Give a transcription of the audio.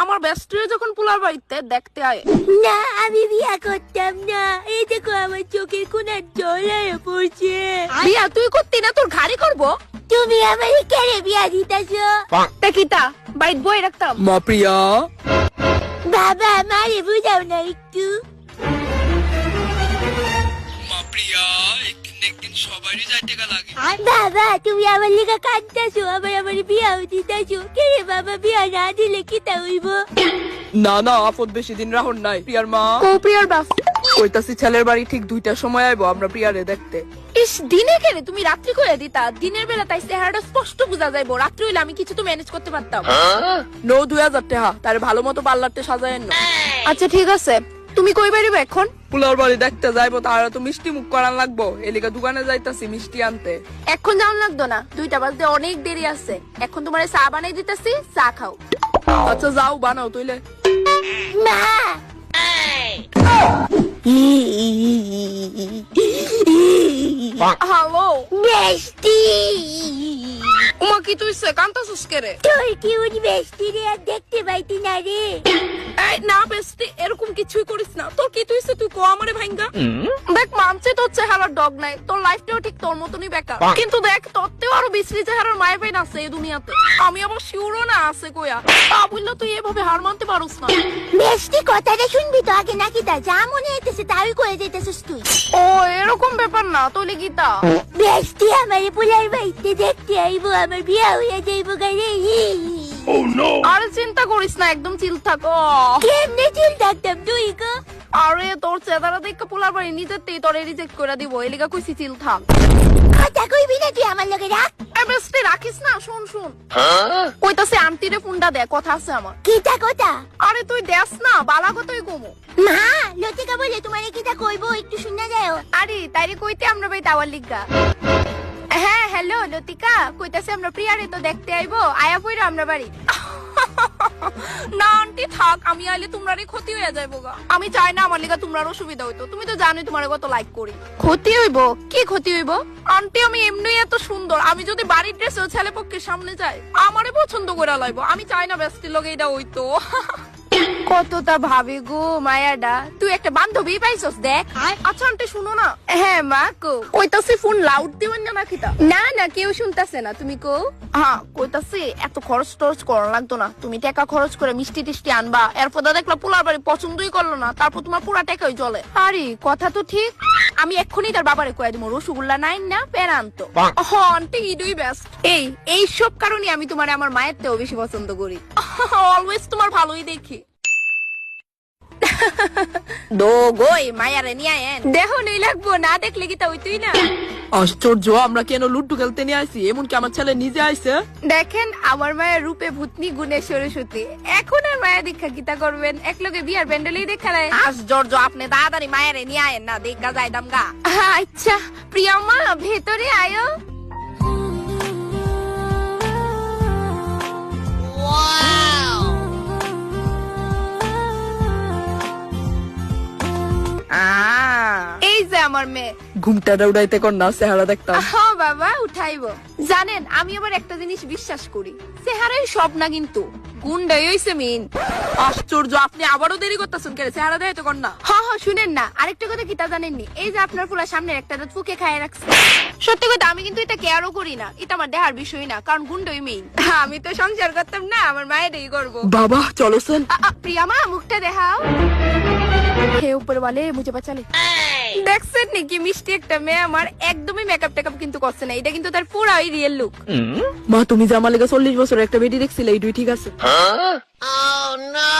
আমার বেস্টরে যখন পোলার বাড়িতে দেখতে আয়। না আমি বিয়া করতাম না, এই দেখো আমার চোখের কোনার জল হয়ে পড়ছে। বিয়া তুই করতি না, তোর ঘাড়ি করবো। তুমি আমারে কেড়ে বিয়া দিতেছো? কিতা বাড়িতে বই রাখতাম। মা প্রিয়া, বাবা আমারে বুঝাও না একটু। মা প্রিয়া, একদিন সবারই যাইতে লাগে। বাবা তুমি আমার লিগা কাঁদতেছো, আমার বিয়াও দিতেছো। কে রে বাবা, বিয়া না দিলে কিতা হইব? না না, আপদ বেশি দিন রাহন নাই। প্রিয়ার মা ও প্রিয়ার বাপ, কইতাছি ছেলের বাড়ি ঠিক 2টার সময় আইবো আমরা প্রিয়ারে দেখতে। ইস দিনে কেন তুমি রাত্রি করে দিতা? দিনের বেলা তাই চেহারাটা স্পষ্ট বোঝা যাইবো, রাত্রি হইলে আমি কিছু তো ম্যানেজ করতে পারতাম। নো 2000 টাকা, তার ভালো মতো পার্লারতে সাজায়েন না। আচ্ছা ঠিক আছে, তুমি কই বেরিবে এখন? পোলার বাড়ি দেখতে যাইবো, তাহলে তো মিষ্টি মুখ করান লাগবো। এলিকা দোকানে যাইতাছি মিষ্টি আনতে। এখন যাওয়ান লাগতো না, 2টা বাজতে অনেক দেরি আছে। এখন তোমার চা বানাই দিতেছি, চা খাও। আচ্ছা যাও, বানাও তুইলে। মা হ্যালো বেস্টি, উমা কি তুই কান্তাছিস কে রে? তোর কি উনি বেস্টি রে আর দেখতে পাইতি না রে? এই না বেস্টি, এরকম কিছুই করিস না। তোর কি তুইছে, তুই কো আমারে ভাঙ্গা। দেখ মানছে তোর চেহারার ডগ নাই, তোর লাইফটাও ঠিক তোর মতনই বেকার। কিন্তু দেখ তোরতেও আরো বিশ্রী চেহারার মায়ের পেন আছে এই দুনিয়াতে। আমি আবার শিওরও না আছে কইয়া। তা বললো তুই এভাবে হার মানতে পারোস না। বেস্টি কথাটা শুনবি তো আগে, নাকি তা যা মনে হইতেছে তাই করে দিতেছিস তুই? ও এরকম ব্যাপার না, তোলে গীতা। বেস্টি আমারে পোলার বাড়িতে দেখতে আইবো, আমার বিয়া হইয়া যাইবো গারে। আরে চিন্তা করিস না, একদম চিল থাকো। কেমনে চিল থাকতাম তুই গো? আরে তোর চেহারা দেখে পোলার বাড়ি নিজেতেই তোরে রিজেক্ট করে দিব, এলিগা কইছি চিল থাক। কথা কইবি না তুই আমার লগে? রাখ। বেস্টি রাখিস না, শুন শুন। কইতাছে আন্টিরে ফোনটা দে, কথা আছে আমার। কিতা কথা? আরে তুই দেস না, বালাগতই কমু। মা লতিকা বলে তোমারে কিতা কইবো একটু শুনা যাও। আরে তাইরে কইতে আমরা ভাই তাওয়ার লিগা। হ্যাঁ হ্যালো লতিকা, কইতাছে আমরা প্রিয়ারে তো দেখতে আইবো, আয়া পইরা আমরা বাড়ি। না আন্টি থাক, আমি আইলে তোমারই ক্ষতি হয়ে যাইবো গা। আমি চাই না আমার লিগা তোমার অসুবিধা হইতো, তুমি তো জানোই তোমার কত লাইক করি। ক্ষতি হইবো? কি ক্ষতি হইবো? আন্টি আমি এমনি এত সুন্দর, আমি যদি বাড়ির ড্রেসেও ছেলে পক্ষের সামনে যাই আমারে পছন্দ করে লাইবো। আমি চাই না বেস্টির লগে এটা হইতো। কতটা ভাবে গো মায়াডা, তুই একটা বান্ধবী পাইছস দেখ। আচ্ছা আন্টি শুনো না। হ্যাঁ মা কো। কইতাছি ফোন লাউড দিবেন না নাকি তা? না না কেউ শুনতাছে না, তুমি কো। হ্যাঁ কইতাছি এত খরচ টরচ করা লাগতো না, তুমি টাকা খরচ করে মিষ্টি টিষ্টি আনবা, এরপর দেখলা পোলার বাড়ি পছন্দই করলো না, তারপর তোমার পুরা টাকাই চলে। আরে কথা তো ঠিক, আমি এক্ষুনি তার বাবারে কয়ে দিব রসগোল্লা নাই না পেরা আনতো। হ্যাঁ আন্টি ইডুই বেস্ট। এই সব কারণে আমি তোমার আমার মায়ের থেকেও বেশি পছন্দ করি। অলওয়েজ তোমার ভালোই দেখি। দো গই মায়ারে নিয়ে আয়েন, দেখো নই লাগবো না, দেখলে কি তা হইতই না। আশ্চর্য, আমরা কেন লুড্ডু খেলতে নিয়ে আইছি? এমনকি আমার ছেলে নিজে আইছে। দেখেন আমার মায়ের রূপে ভূতনি গুণে সরস্বতী, এখন আর মায়া দীক্ষা কিতা করবেন, এক লগে বিয়ার ব্যান্ডেলেই দেখা নেয়। আশ্চর্য, আপনি তাড়াতাড়ি মায়েরে নিয়ে আয়েন না, দেখা যাইতাম গা। আচ্ছা প্রিয়া মা ভেতরে আয়ো। এই যে আমার মেয়ে। ঘুমটাটা উড়াইতে কর না, চেহারা দেখতাম। হ্যাঁ বাবা উঠাইবো। জানেন আমি আবার একটা জিনিস বিশ্বাস করি, চেহারাই সব না কিন্তু গুণটাই হইছে মেইন। আশ্চর্য, আপনি আবারও দেরি করতেছেন কেন? চেহারা দেখাইতে কর না। হ্যাঁ শুনেন না, আরেকটা কথা কি তা জানেননি? এই যে আপনার ফুলা সামনের একটা দাঁত ফুকে খায় রাখছে। সত্যি কথা আমি কিন্তু এটা কেয়ারও করি না, এটা আমার দেহার বিষয় না, কারণ গুণটাই মেইন। আমি তো সংসার করতাম না, আমার মায়েরই করবো। বাবা চলো সেন। প্রিয়া মা মুখটা দেখাও। হে উপর वाले मुझे बचा ले। দেখছেন নাকি মিষ্টি একটা মেয়ে আমার, একদমই মেকআপ টেকআপ কিন্তু করছে না, এটা কিন্তু তার পুরাই রিয়েল লুক। মা তুমি যে আমার লেগে 40 বছর একটা বেটি দেখছিলে, এইটুই ঠিক আছে। Oh no!